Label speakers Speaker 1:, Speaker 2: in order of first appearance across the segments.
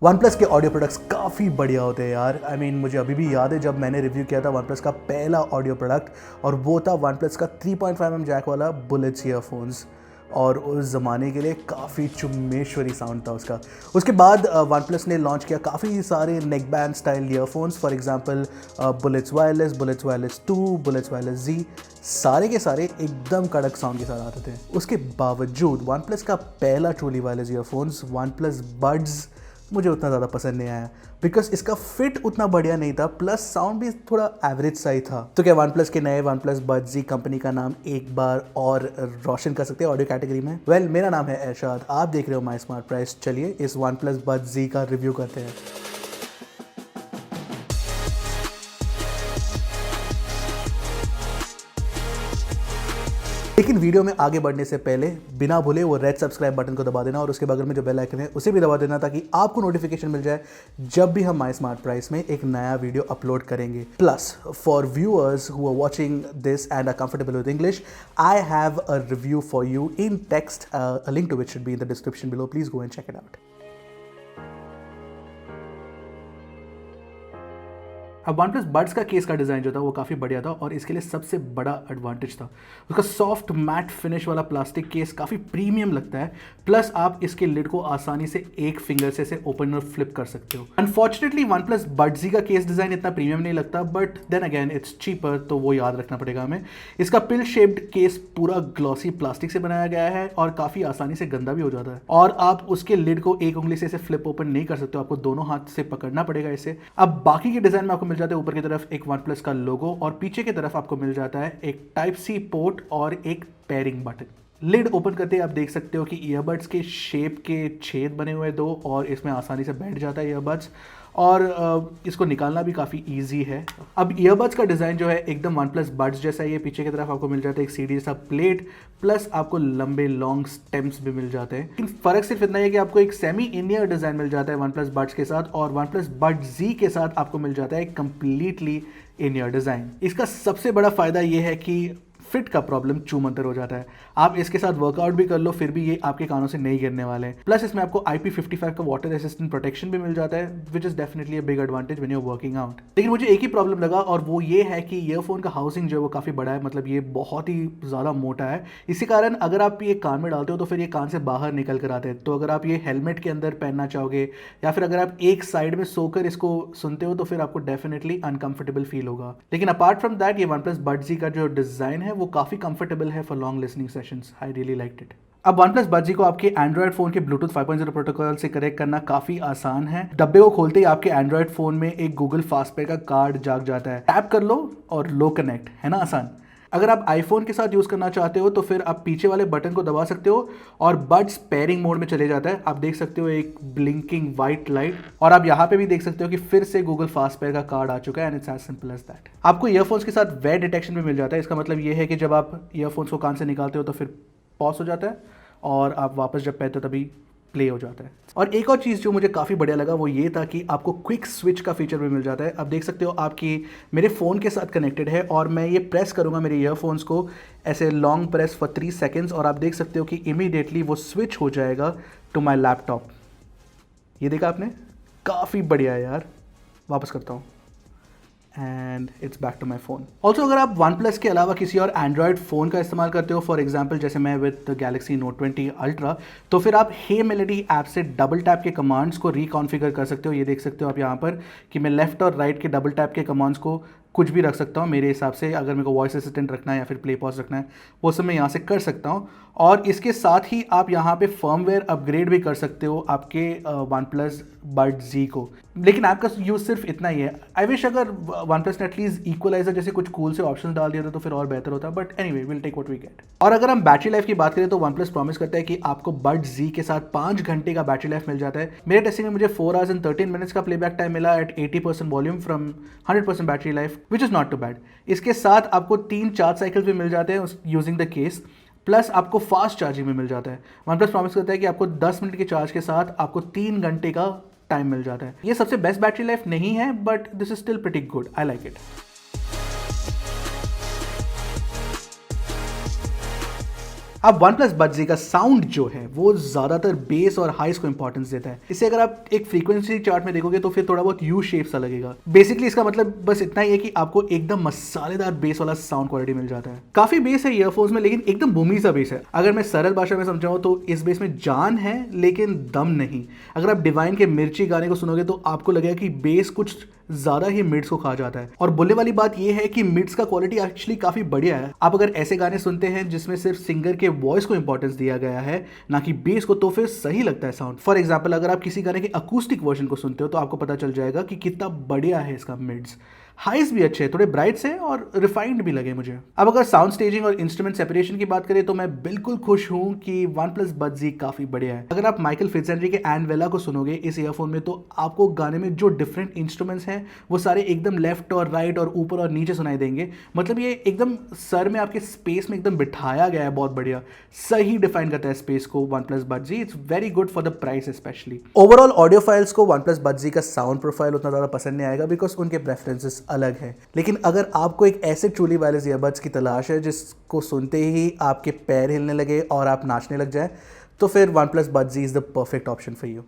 Speaker 1: One plus के audio products काफ़ी बढ़िया होते हैं यार। मुझे अभी भी याद है जब मैंने रिव्यू किया था वन प्लस का पहला ऑडियो प्रोडक्ट, और वो था वन प्लस का 3.5mm जैक वाला बुलेट्स ईयरफोन्स। और उस ज़माने के लिए काफ़ी चुम्मेश्वरी साउंड था उसका। उसके बाद वन प्लस ने लॉन्च किया काफ़ी सारे neck band style earphones, for example Bullets Wireless 2, Bullets Wireless Z. सारे के सारे एकदम कड़क साउंड के साथ आते थे। उसके बावजूद वन प्लस का पहला truly wireless earphones one plus buds मुझे उतना ज़्यादा पसंद नहीं आया, बिकॉज इसका फिट उतना बढ़िया नहीं था, प्लस साउंड भी थोड़ा एवरेज सा ही था। तो क्या वन प्लस के नए वन प्लस बड्स जी कंपनी का नाम एक बार और रोशन कर सकते हैं ऑडियो कैटेगरी में? वेल, मेरा नाम है एरशाद, आप देख रहे हो माई स्मार्ट प्राइस। चलिए इस वन प्लस बड्स जी का रिव्यू करते हैं। लेकिन वीडियो में आगे बढ़ने से पहले बिना भूले वो रेड सब्सक्राइब बटन को दबा देना, और उसके बगल में जो बेल आइकन है उसे भी दबा देना, ताकि आपको नोटिफिकेशन मिल जाए जब भी हम माई स्मार्ट प्राइस में एक नया वीडियो अपलोड करेंगे। Plus for viewers who are watching this and are comfortable with English, I have a review for you in text, a link to which should be in the description below. Please go and check it out. अब one plus buds का case का design जो था वो काफ़ी बढ़िया था, और इसके लिए सबसे बड़ा एडवांटेज था उसका सॉफ्ट मैट फिनिश वाला प्लास्टिक केस, काफ़ी प्रीमियम लगता है। प्लस आप इसके लिड को आसानी से एक फिंगर से इसे ओपन और फ्लिप कर सकते हो। Unfortunately OnePlus Buds Z का केस डिज़ाइन इतना प्रीमियम नहीं लगता, but then again it's cheaper, तो वो याद रखना पड़ेगा हमें। इसका पिल शेप्ड केस पूरा ग्लॉसी प्लास्टिक से बनाया गया है और काफ़ी आसानी से गंदा भी हो जाता है, और आप उसके लिड को एक उंगली से इसे फ्लिप ओपन नहीं कर सकते हो, आपको दोनों हाथ से पकड़ना पड़ेगा इसे। अब बाकी के डिज़ाइन में आपको जाता है ऊपर की तरफ एक वन प्लस का लोगो, और पीछे की तरफ आपको मिल जाता है एक टाइप सी पोर्ट और एक पेयरिंग बटन। लिड ओपन करते ही आप देख सकते हो कि ईयरबड्स के शेप के छेद बने हुए दो, और इसमें आसानी से बैठ जाता है ईयरबड्स, और इसको निकालना भी काफ़ी इजी है। अब ईयरबड्स का डिज़ाइन जो है एकदम वन प्लस बड्स जैसा ही है। पीछे की तरफ आपको मिल जाता है एक सीधी सा प्लेट, प्लस आपको लंबे लॉन्ग स्टेम्स भी मिल जाते हैं। लेकिन फ़र्क सिर्फ इतना है कि आपको एक सेमी इनियर डिज़ाइन मिल जाता है वन प्लस बड्स के साथ, और वन प्लस बड्स जी के साथ आपको मिल जाता है एक कम्प्लीटली इनियर डिज़ाइन। इसका सबसे बड़ा फ़ायदा ये है कि फिट का प्रॉब्लम चूमंतर हो जाता है। आप इसके साथ वर्कआउट भी कर लो, फिर भी ये आपके कानों से नहीं गिरने वाले हैं। प्लस इसमें आपको IP55 का वाटर रेसिस्टेंट प्रोटेक्शन भी मिल जाता है, which is definitely a big advantage when you are working out. लेकिन मुझे एक ही प्रॉब्लम लगा, और वो ये है कि ईयरफोन का हाउसिंग जो है वो काफ़ी बड़ा है, मतलब ये बहुत ही ज़्यादा मोटा है। इसी कारण अगर आप ये कान में डालते हो तो फिर ये कान से बाहर निकल कर आते हैं। तो अगर आप ये हेलमेट के अंदर पहनना चाहोगे, या फिर अगर आप एक साइड में सोकर इसको सुनते हो, तो फिर आपको डेफिनेटली अनकंफर्टेबल फील होगा। लेकिन अपार्ट फ्रॉम दैट, ये वन प्लस बड्स जी का जो डिज़ाइन है वो काफ़ी कंफर्टेबल है for long listening sessions. I really liked it. अब वन प्लस बड्स जी को आपके एंड्रॉयड फोन के ब्लूटूथ 5.0 प्रोटोकॉल से कनेक्ट करना काफी आसान है। डब्बे को खोलते ही आपके एंड्रॉयड फोन में एक गूगल फास्टपेयर का कार्ड जाग जाता है, टैप कर लो और लो कनेक्ट, है ना आसान। अगर आप आईफोन के साथ यूज़ करना चाहते हो तो फिर आप पीछे वाले बटन को दबा सकते हो और बड्स पेयरिंग मोड में चले जाता है। आप देख सकते हो एक ब्लिंकिंग वाइट लाइट, और आप यहाँ पे भी देख सकते हो कि फिर से गूगल फास्टपेयर का कार्ड आ चुका है, and it's as simple as that. आपको ईयरफोन्स के साथ वेयर डिटेक्शन भी मिल जाता है। इसका मतलब ये है कि जब आप ईयरफोन्स को कान से निकालते हो तो फिर पॉज हो जाता है, और आप वापस जब पहनते हो तभी प्ले हो जाता है। और एक और चीज़ जो मुझे काफ़ी बढ़िया लगा वो ये था कि आपको क्विक स्विच का फीचर भी मिल जाता है। अब देख सकते हो आपकी मेरे फ़ोन के साथ कनेक्टेड है, और मैं ये प्रेस करूँगा मेरे ईयरफोन्स को, ऐसे लॉन्ग प्रेस फॉर 3 सेकेंड्स, और आप देख सकते हो कि इमीडिएटली वो स्विच हो जाएगा टू माई लैपटॉप। ये देखा आपने, काफ़ी बढ़िया है यार। वापस करता हूँ, and it's back to my phone. Also अगर आप वन प्लस के अलावा किसी और एंड्रॉयड फ़ोन का इस्तेमाल करते हो, फॉर एग्जाम्पल जैसे मैं विद गैलेक्सी नोट 20 अल्ट्रा, तो फिर आप हे मेलेडी ऐप से डबल टैप के कमांड्स को रिकॉन्फ़िगर कर सकते हो। ये देख सकते हो आप यहाँ पर कि मैं लेफ्ट और राइट के डबल टैप के कमांड्स को कुछ भी रख सकता हूँ मेरे हिसाब से। अगर मेरे को वॉइस असिस्टेंट रखना है या फिर प्ले पॉज रखना है, वो सब मैं यहाँ से कर सकता हूँ। और इसके साथ ही आप यहाँ पे फर्मवेयर अपग्रेड भी कर सकते हो आपके वन प्लस बड्स जी को। लेकिन ऐप का यूज़ सिर्फ इतना ही है। आई विश अगर वन प्लस ने एटलीस्ट इक्वलाइजर जैसे कुछ कूल से ऑप्शन डाल दिया तो फिर और बेहतर होता, but anyway will take what we get. और अगर हम बैटरी लाइफ की बात करें तो वन प्लस प्रॉमिस करता है कि आपको बड्स जी के साथ 5 घंटे का बैटरी लाइफ मिल जाता है। मेरे टेस्टिंग में मुझे 4 hours and 13 minutes का प्लेबैक टाइम मिला at 80% volume from 100% battery life, which is not too bad. इसके साथ आपको 3 चार्ज साइकिल्स भी मिल जाते हैं यूजिंग द केस, प्लस आपको फास्ट चार्जिंग में मिल जाता है। वन प्लस प्रॉमिस करता है कि आपको 10 मिनट के चार्ज के साथ आपको 3 घंटे का टाइम मिल जाता है। ये सबसे बेस्ट बैटरी लाइफ नहीं है, but this is still pretty good, I like it. अब OnePlus Buds Z का साउंड जो है वो ज़्यादातर बेस और हाइस को इंपॉर्टेंस देता है। इसे अगर आप एक फ्रीक्वेंसी चार्ट में देखोगे तो फिर थोड़ा बहुत यू शेप सा लगेगा। बेसिकली इसका मतलब बस इतना ही है कि आपको एकदम मसालेदार बेस वाला साउंड क्वालिटी मिल जाता है। काफ़ी बेस है ईयरफोन्स में, लेकिन एकदम बूमी सा बेस है। अगर मैं सरल भाषा में समझाऊँ तो इस बेस में जान है लेकिन दम नहीं। अगर आप डिवाइन के मिर्ची गाने को सुनोगे तो आपको लगेगा कि बेस कुछ ज़्यादा ही मिड्स को खा जाता है। और बोलने वाली बात यह है कि मिड्स का क्वालिटी एक्चुअली काफ़ी बढ़िया है। आप अगर ऐसे गाने सुनते हैं जिसमें सिर्फ सिंगर के वॉइस को इंपॉर्टेंस दिया गया है ना कि बेस को, तो फिर सही लगता है साउंड। फॉर एग्जाम्पल, अगर आप किसी गाने के अकूस्टिक वर्जन को सुनते हो तो आपको पता चल जाएगा कि कितना बढ़िया है इसका मिड्स। हाइस भी अच्छे हैं, थोड़े ब्राइट से और रिफाइंड भी लगे मुझे। अब अगर साउंड स्टेजिंग और इंस्ट्रूमेंट सेपरेशन की बात करें तो मैं बिल्कुल खुश हूं कि OnePlus Buds Z काफ़ी बढ़िया है। अगर आप माइकल फिट्जहेनरी के एंड वेला को सुनोगे इस ईयरफोन में तो आपको गाने में जो डिफरेंट इंस्ट्रूमेंट्स हैं वो सारे एकदम लेफ्ट और राइट और ऊपर और नीचे सुनाई देंगे। मतलब ये एकदम सर में आपके स्पेस में एकदम बिठाया गया है, बहुत बढ़िया, सही डिफाइन करता है स्पेस को OnePlus Buds Z। It's very good for the price specially. Overall audio files को OnePlus Buds Z का साउंड प्रोफाइल उतना ज़्यादा पसंद नहीं आएगा बिकॉज उनके प्रेफरेंसेस अलग है। लेकिन अगर आपको एक ऐसे ट्रूली वायरलेस ईयरबड्स की तलाश है जिसको सुनते ही आपके पैर हिलने लगे और आप नाचने लग जाए, तो फिर OnePlus Buds Z is the perfect option for you.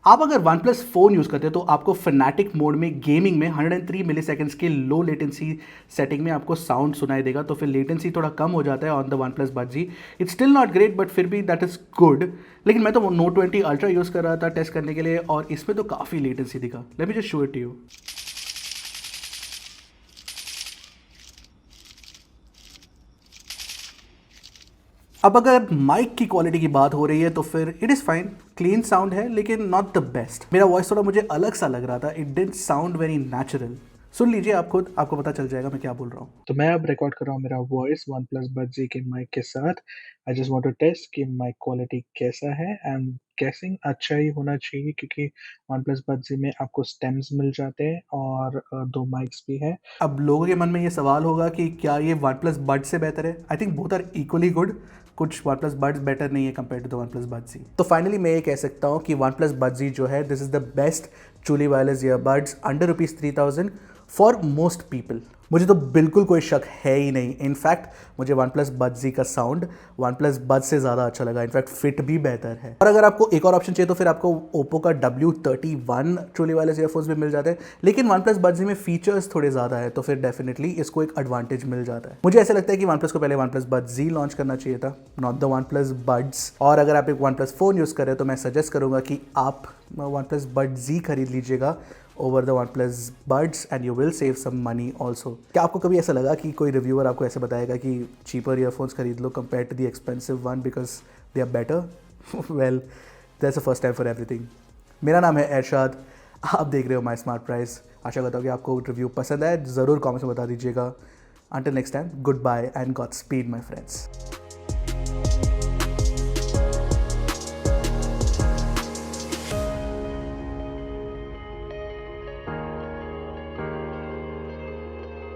Speaker 1: आप अगर OnePlus फ़ोन यूज़ करते हैं तो आपको फनाटिक मोड में गेमिंग में 103 मिली सेकेंड्स के लो लेटेंसी सेटिंग में आपको साउंड सुनाई देगा, तो फिर लेटेंसी थोड़ा कम हो जाता है on the OnePlus Buds Z। It's still not great but फिर भी दैट इज़ गुड। लेकिन मैं तो Note 20 Ultra यूज़ कर रहा था टेस्ट करने के लिए और इसमें तो काफ़ी लेटेंसी दिखा। Let me just show it to you. अब अगर माइक की क्वालिटी की बात हो रही है तो फिर it is fine, clean sound है लेकिन नॉट द बेस्ट। मेरा वॉइस थोड़ा मुझे अलग सा लग रहा था, it didn't sound very natural. सुन लीजिए आप खुद, आपको पता चल जाएगा मैं क्या बोल रहा हूँ। तो मैं अब रिकॉर्ड कर रहा हूँ मेरा वॉइस OnePlus Buds Z के माइक के साथ। I just want to test कि माइक क्वालिटी कैसा है। आई एम गेसिंग अच्छा ही होना चाहिए क्योंकि OnePlus Buds Z में आपको स्टेम्स मिल जाते हैं और 2 माइक्स भी हैं। अब लोगों के मन में ये सवाल होगा कि क्या ये OnePlus Buds से बेहतर है? I think both are equally good. कुछ OnePlus Buds बेटर नहीं है compare to the OnePlus Buds Z। तो फाइनली मैं ये कह सकता हूँ कि OnePlus Buds Z जो है this is the best truly wireless earbuds under ₹3000 for most people. मुझे तो बिल्कुल कोई शक है ही नहीं। इनफैक्ट मुझे OnePlus Buds Z का साउंड OnePlus Buds से ज़्यादा अच्छा लगा। इनफैक्ट फिट भी बेहतर है। और अगर आपको एक और ऑप्शन चाहिए तो फिर आपको Oppo का W31 ट्रूली वायरलेस ईयरफोन्स भी मिल जाते हैं, लेकिन OnePlus Buds Z में फीचर्स थोड़े ज़्यादा है तो फिर डेफिनेटली इसको एक एडवांटेज मिल जाता है। मुझे ऐसा लगता है कि OnePlus को पहले OnePlus Buds Z लॉन्च करना चाहिए था, नॉट द OnePlus Buds। और अगर आप एक OnePlus फ़ोन यूज़ कर रहे हो तो मैं सजेस्ट करूँगा कि आप OnePlus Buds Z खरीद लीजिएगा over the OnePlus Buds and you will save some money also. क्या आपको कभी ऐसा लगा कि कोई रिव्यूअर आपको ऐसे बताएगा कि चीपर ईयरफोन्स खरीद लो compare to the expensive one because they are better? Well, that's the first time for everything. मेरा नाम है अरशाद, आप देख रहे हो माई स्मार्ट प्राइस। आशा करता हूँ कि आपको रिव्यू पसंद आए, ज़रूर कॉमेंट्स में बता दीजिएगा। Until next time, good bye and God speed my friends.